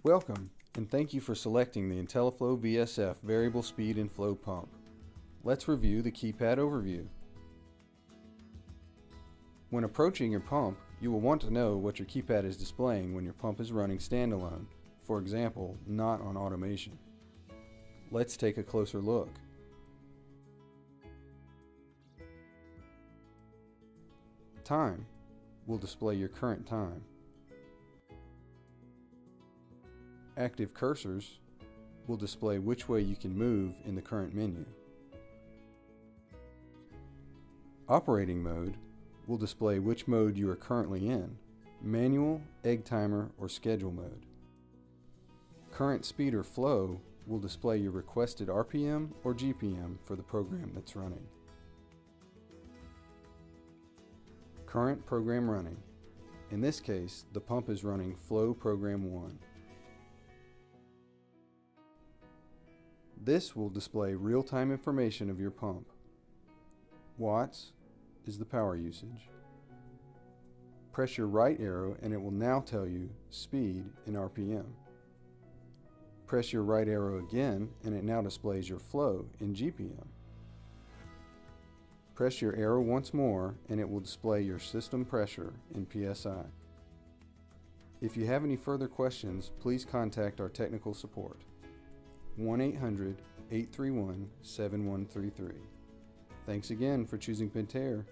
Welcome, and thank you for selecting the IntelliFlo VSF variable speed and flow pump. Let's review the keypad overview. When approaching your pump, you will want to know what your keypad is displaying when your pump is running standalone, for example, not on automation. Let's take a closer look. Time will display your current time. Active cursors will display which way you can move in the current menu. Operating mode will display which mode you are currently in, manual, egg timer, or schedule mode. Current speed or flow will display your requested RPM or GPM for the program that's running. Current program running. In this case, the pump is running Flow Program 1. This will display real-time information of your pump. Watts is the power usage. Press your right arrow and it will now tell you speed in RPM. Press your right arrow again and it now displays your flow in GPM. Press your arrow once more and it will display your system pressure in PSI. If you have any further questions, please contact our technical support. 1-800-831-7133. Thanks again for choosing Pentair.